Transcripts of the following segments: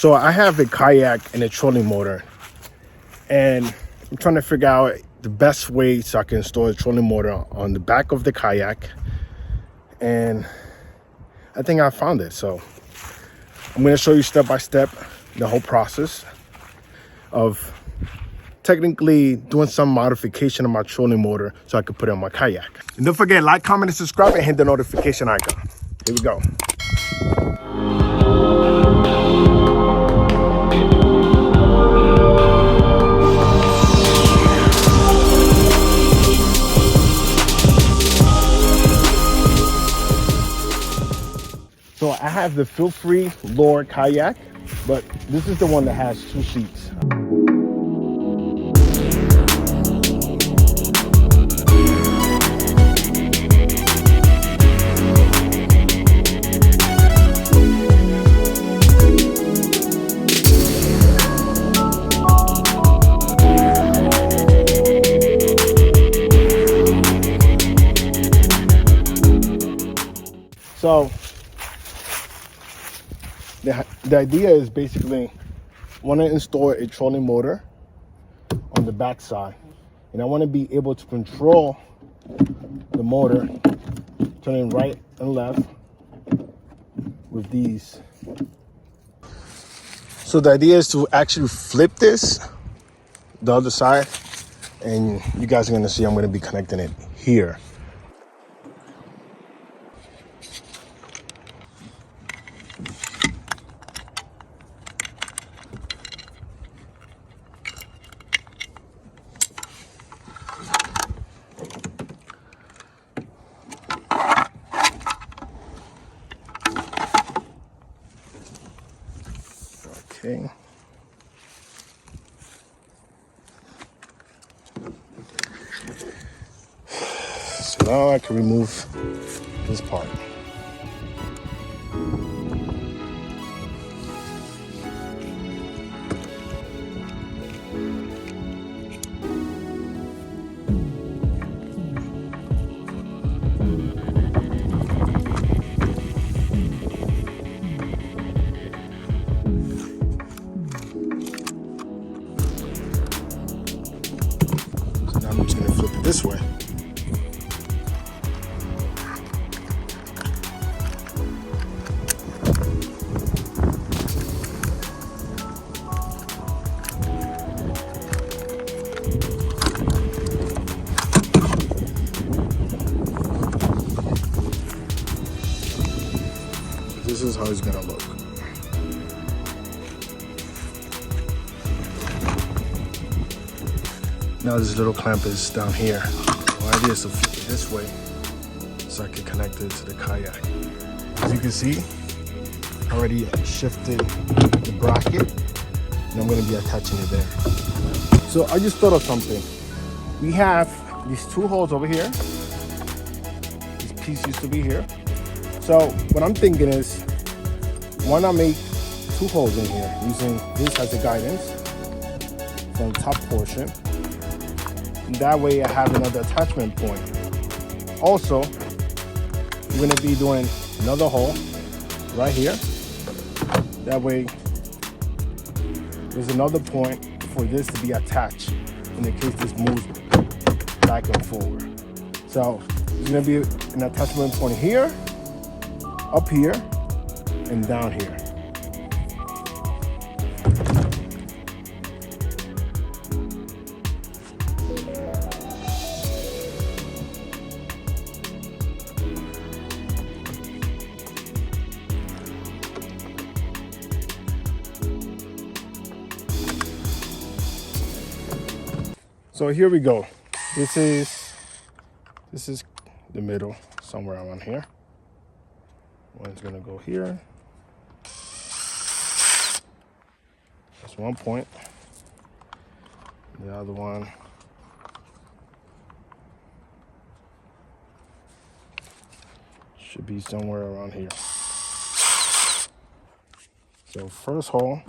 So I have a kayak and a trolling motor, and I'm trying to figure out the best way so I can install a trolling motor on the back of the kayak. And I think I found it. So I'm going to show you step by step the whole process of technically doing some modification of my trolling motor so I could put it on my kayak. And don't forget, like, comment, and subscribe, and hit the notification icon. Here we go. So I have the feel-free Lure kayak, but this is the one that has 2 seats. So the idea is basically want to install a trolling motor on the back side, and I want to be able to control the motor turning right and left with these. So the idea is to actually flip this the other side, and you guys are going to see I'm going to be connecting it here. Okay. So now I can remove this part. So now I'm just going to flip it this way. This is how it's gonna look. Now this little clamp is down here. My idea is to flip it this way so I can connect it to the kayak. As you can see, I already shifted the bracket, and I'm gonna be attaching it there. So I just thought of something. We have these 2 holes over here. This piece used to be here. So what I'm thinking is, why not make 2 holes in here using this as a guidance from the top portion. And that way I have another attachment point. Also, we're gonna be doing another hole right here. That way there's another point for this to be attached in the case this moves back and forward. So there's gonna be an attachment point here, up here, and down here. So here we go. This is the middle, somewhere around here. One's gonna go here. That's one point. The other one should be somewhere around here. So first hole.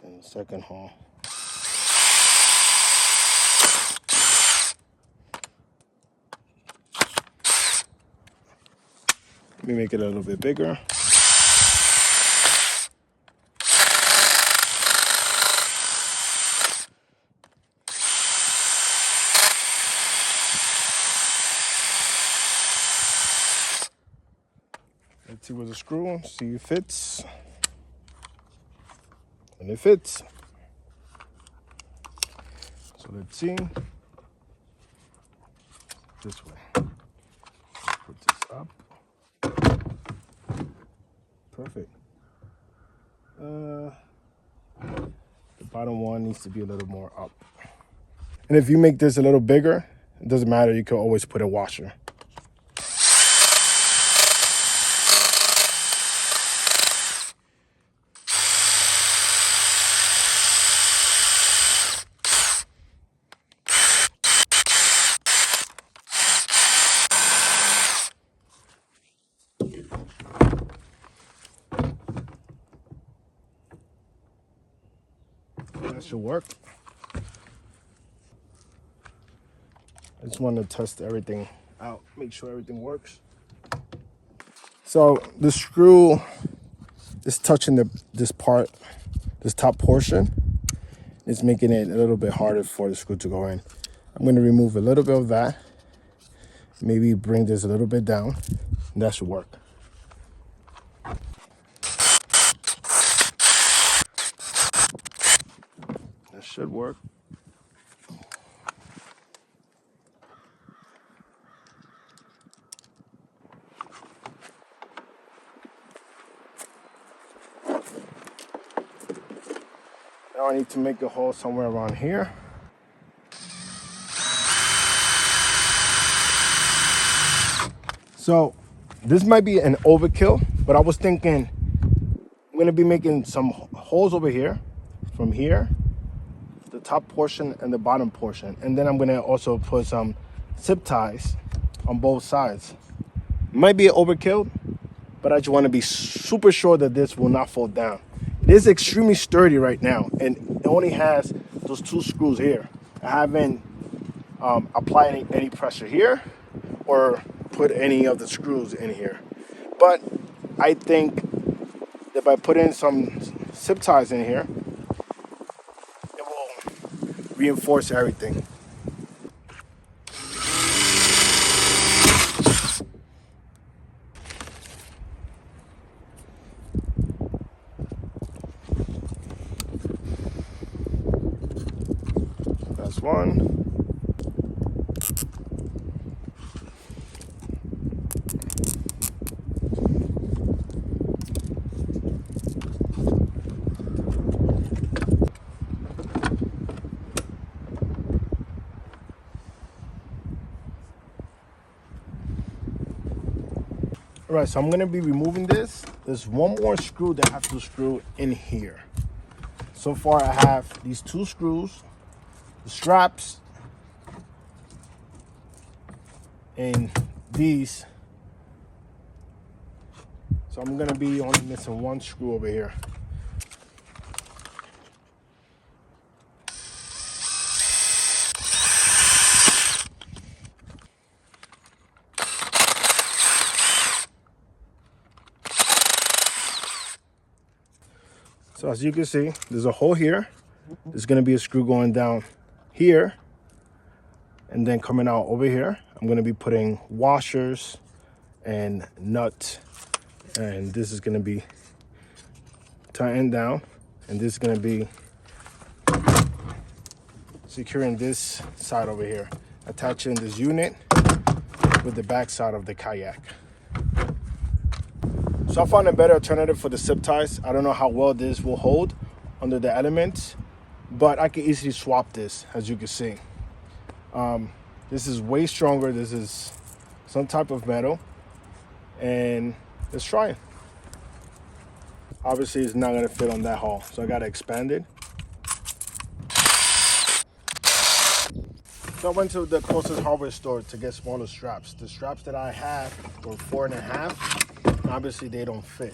And the second hole. me make it a little bit bigger. Let's see with the screw, see if it fits. And it fits. So let's see. This way. Put this up. Perfect. The bottom one needs to be a little more up. And if you make this a little bigger, it doesn't matter, you can always put a washer. That should work. I just want to test everything out, make sure everything works. So the screw is touching this part, this top portion. It's making it a little bit harder for the screw to go in. I'm going to remove a little bit of that. Maybe bring this a little bit down, and that should work. That should work. Now I need to make a hole somewhere around here. So this might be an overkill, but I was thinking I'm going to be making some holes over here, from here, the top portion and the bottom portion. And then I'm going to also put some zip ties on both sides. Might be an overkill, but I just want to be super sure that this will not fall down. It is extremely sturdy right now, and it only has those 2 screws here. I haven't applied any pressure here or put any of the screws in here. But I think that by putting some zip ties in here, it will reinforce everything. That's one. All right, so I'm gonna be removing this. There's one more screw that I have to screw in here. So far I have these 2 screws, the straps, and these. So I'm gonna be only missing 1 screw over here. So as you can see, there's a hole here. There's gonna be a screw going down here, and then coming out over here. I'm gonna be putting washers and nuts, and this is gonna be tightened down, and this is gonna be securing this side over here, attaching this unit with the back side of the kayak. So I found a better alternative for the zip ties. I don't know how well this will hold under the elements, but I can easily swap this, as you can see. This is way stronger. This is some type of metal, and let's try it. Obviously, it's not gonna fit on that hole, so I gotta expand it. So I went to the closest hardware store to get smaller straps. The straps that I have were 4.5. Obviously, they don't fit.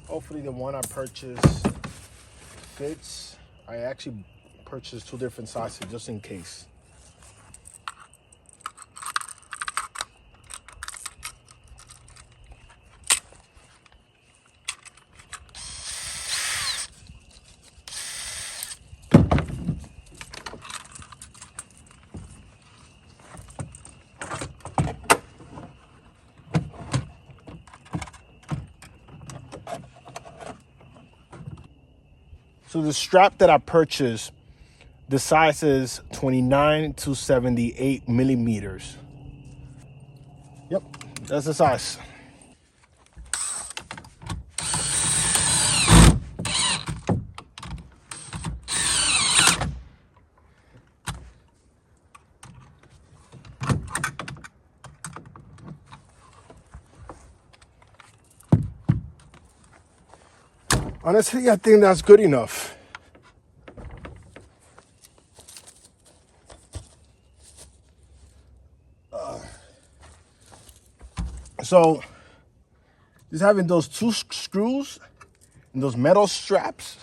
Hopefully the one I purchased fits. I actually purchased 2 different sizes just in case. So the strap that I purchased, the size is 29 to 78 millimeters. Yep, that's the size. Honestly, I think that's good enough. So just having those two screws and those metal straps,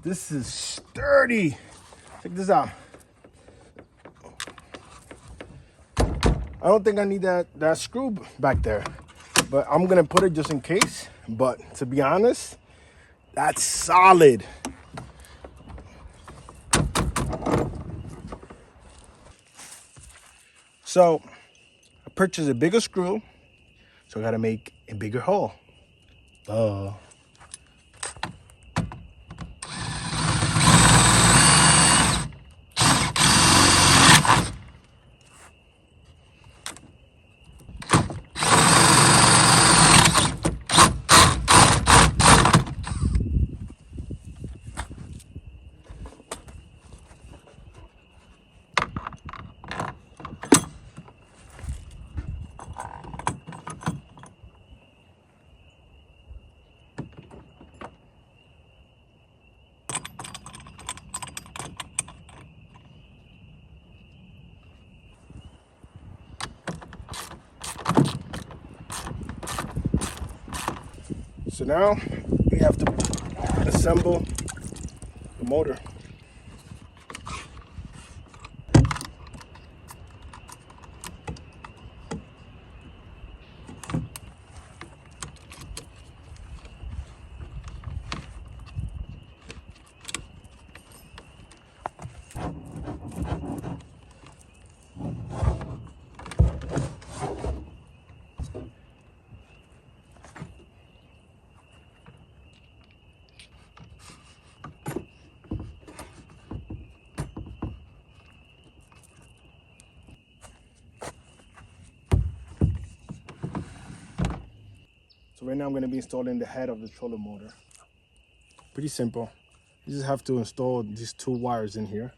this is sturdy. Check this out. I don't think I need that screw back there, but I'm gonna put it just in case. But to be honest, that's solid. So I purchased a bigger screw, so I gotta make a bigger hole. So now we have to assemble the motor. So right now I'm going to be installing the head of the trolling motor. Pretty simple. You just have to install these two wires in here.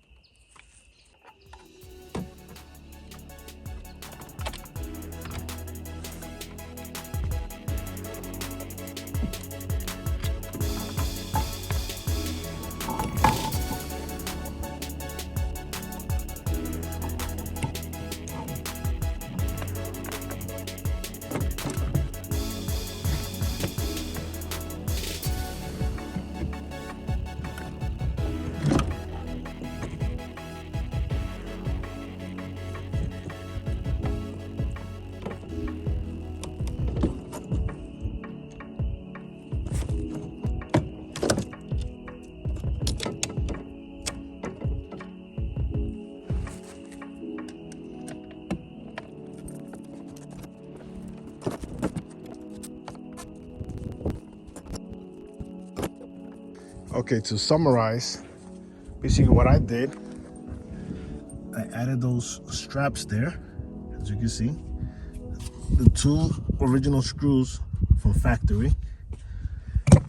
Okay, to summarize, basically what I did, I added those straps there, as you can see, the two original screws from factory,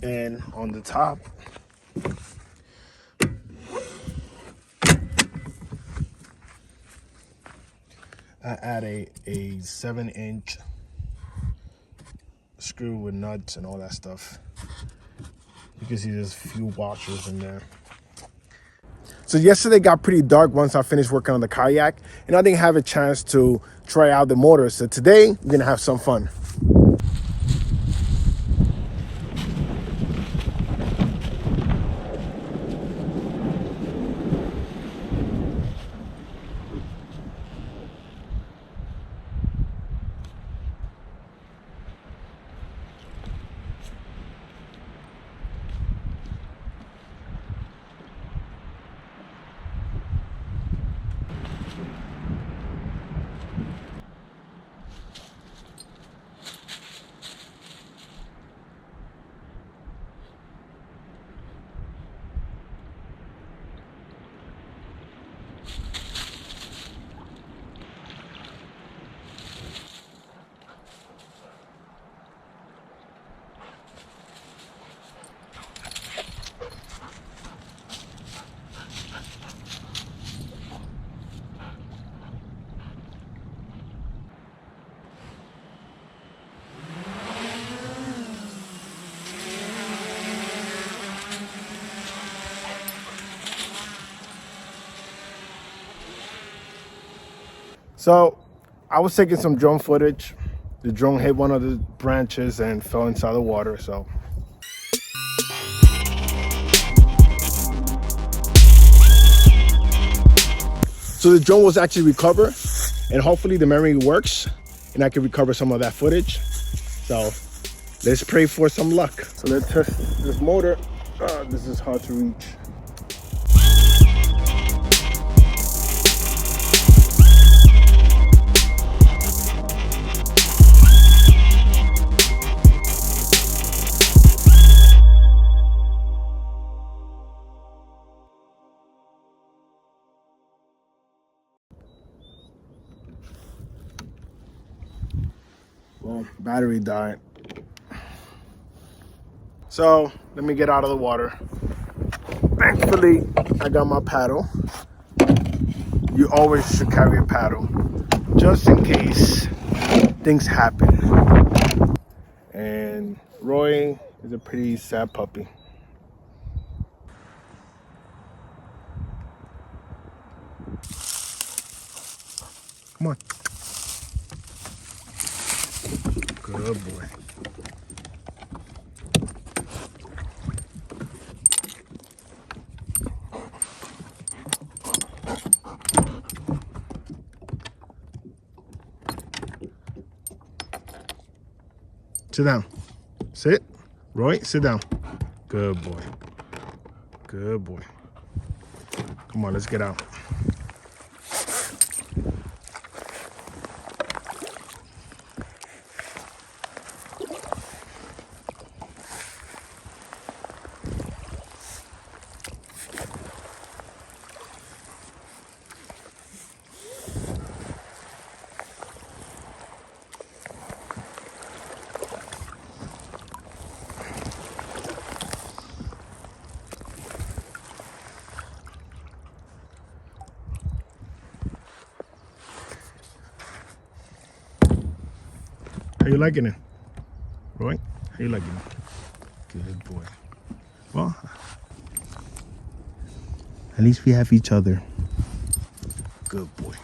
and on the top, I add a 7-inch screw with nuts and all that stuff. You can see there's a few washers in there. So yesterday got pretty dark once I finished working on the kayak, and I didn't have a chance to try out the motor. So today we're gonna have some fun. So I was taking some drone footage. The drone hit one of the branches and fell inside the water. So the drone was actually recovered, and hopefully the memory works and I can recover some of that footage. So let's pray for some luck. So let's test this motor. This is hard to reach. Well, battery died. So let me get out of the water. Thankfully, I got my paddle. You always should carry a paddle, just in case things happen. And Roy is a pretty sad puppy. Come on. Good boy. Sit down. Sit. Roy, sit down. Good boy. Good boy. Come on, let's get out. How you liking it, Roy? How you liking it? Good boy. Well, at least we have each other. Good boy.